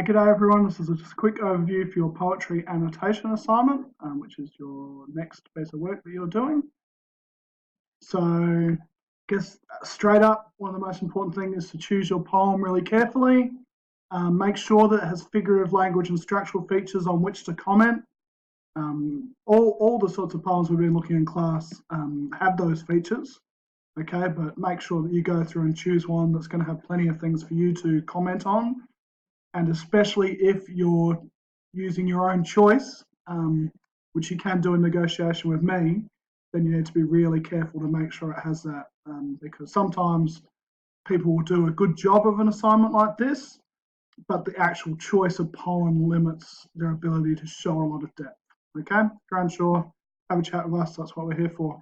G'day everyone, this is just a quick overview for your poetry annotation assignment, which is your next piece of work that you're doing. So, I guess straight up, one of the most important things is to choose your poem really carefully. Make sure that it has figurative language and structural features on which to comment. All the sorts of poems we've been looking in class have those features, okay, but make sure that you go through and choose one that's going to have plenty of things for you to comment on. And especially if you're using your own choice, which you can do in negotiation with me, then you need to be really careful to make sure it has that, because sometimes people will do a good job of an assignment like this, but the actual choice of poem limits their ability to show a lot of depth. Okay, if you're unsure, have a chat with us, that's what we're here for.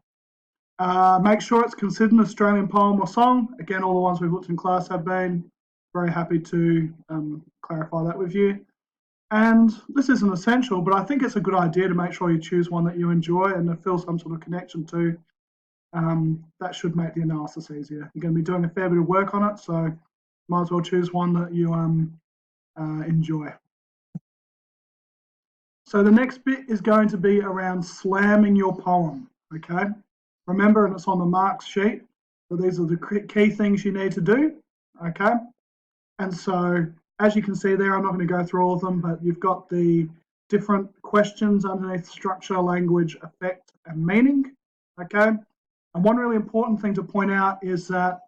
Make sure it's considered an Australian poem or song. Again, all the ones we've looked in class have been. Very happy to clarify that with you. And this isn't essential, but I think it's a good idea to make sure you choose one that you enjoy and feel some sort of connection to. That should make the analysis easier. You're going to be doing a fair bit of work on it, so might as well choose one that you enjoy. So the next bit is going to be around slamming your poem, okay? Remember, and it's on the marks sheet, that these are the key things you need to do, okay? And so, as you can see there, I'm not going to go through all of them, but you've got the different questions underneath: structure, language, effect, and meaning, okay? And one really important thing to point out is that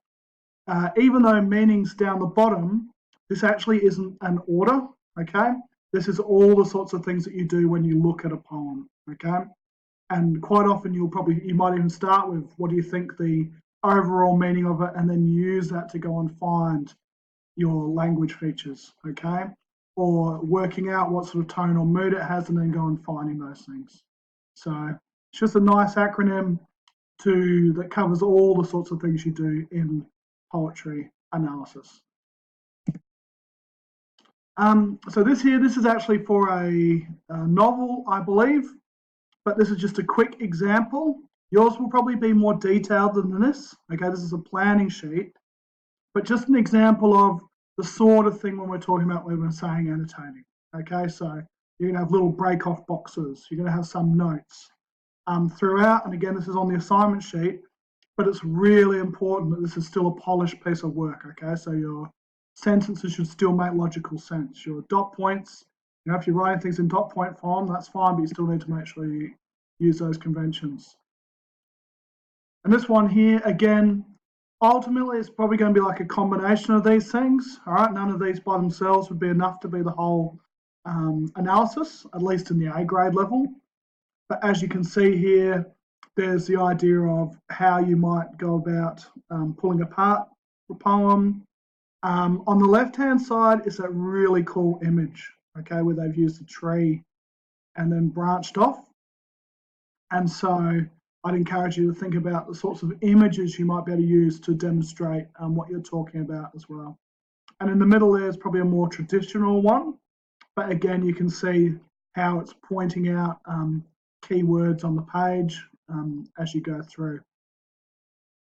even though meaning's down the bottom, this actually isn't an order, okay? This is all the sorts of things that you do when you look at a poem, okay? And quite often you might even start with, what do you think the overall meaning of it, and then use that to go and find your language features, okay? Or working out what sort of tone or mood it has and then go and finding those things. So it's just a nice acronym that covers all the sorts of things you do in poetry analysis. So this is actually for a novel, I believe, but this is just a quick example. Yours will probably be more detailed than this, okay? This is a planning sheet. But just an example of the sort of thing when we're talking about when we're saying annotating. Okay, so you're going to have little break-off boxes. You're going to have some notes throughout. And again, this is on the assignment sheet, but it's really important that this is still a polished piece of work. Okay, so your sentences should still make logical sense. Your dot points, if you're writing things in dot point form, that's fine, but you still need to make sure you use those conventions. And this one here, again, ultimately, it's probably going to be like a combination of these things. All right, none of these by themselves would be enough to be the whole analysis, at least in the A grade level. But as you can see here, there's the idea of how you might go about pulling apart the poem. On the left-hand side is that really cool image, okay, where they've used a tree and then branched off. And so I'd encourage you to think about the sorts of images you might be able to use to demonstrate what you're talking about as well. And in the middle there's probably a more traditional one, but again you can see how it's pointing out keywords on the page as you go through.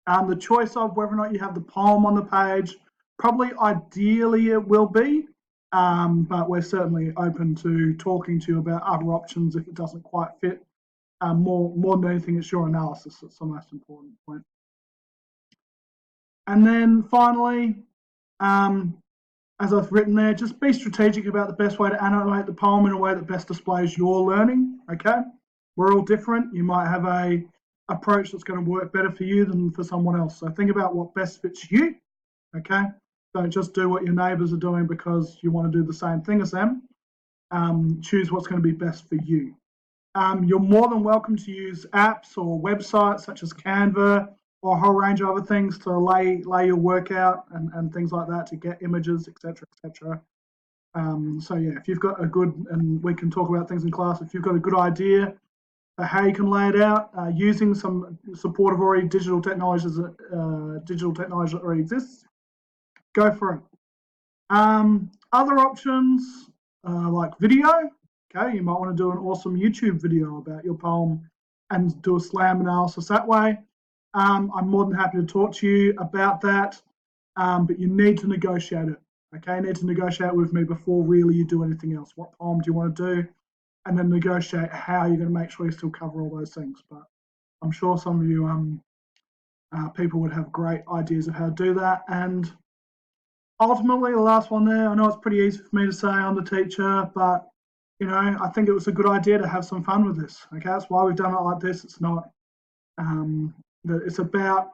The choice of whether or not you have the poem on the page, probably ideally it will be, but we're certainly open to talking to you about other options if it doesn't quite fit. More than anything, it's your analysis that's the most important point. And then finally, as I've written there, just be strategic about the best way to animate the poem in a way that best displays your learning, okay? We're all different. You might have a approach that's going to work better for you than for someone else. So think about what best fits you, okay? Don't just do what your neighbours are doing because you want to do the same thing as them. Choose what's going to be best for you. You're more than welcome to use apps or websites such as Canva or a whole range of other things to lay your work out and things like that to get images, etc., etc. So yeah, if you've got a good, and we can talk about things in class, if you've got a good idea for how you can lay it out using some support of already digital technology that already exists, go for it. Other options like video. Okay, you might want to do an awesome YouTube video about your poem and do a slam analysis that way. I'm more than happy to talk to you about that, but you need to negotiate it. Okay, you need to negotiate with me before really you do anything else. What poem do you want to do? And then negotiate how you're going to make sure you still cover all those things. But I'm sure some of you people would have great ideas of how to do that. And ultimately, the last one there, I know it's pretty easy for me to say I'm the teacher, but I think it was a good idea to have some fun with this. Okay, that's why we've done it like this. It's not it's about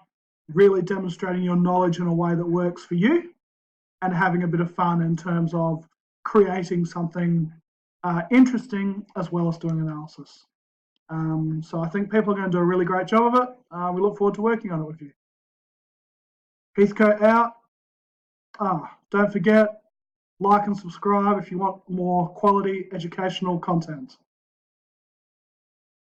really demonstrating your knowledge in a way that works for you and having a bit of fun in terms of creating something interesting as well as doing analysis. So I think people are going to do a really great job of it. We look forward to working on it with you. Heathcote out. Don't forget, like and subscribe if you want more quality educational content.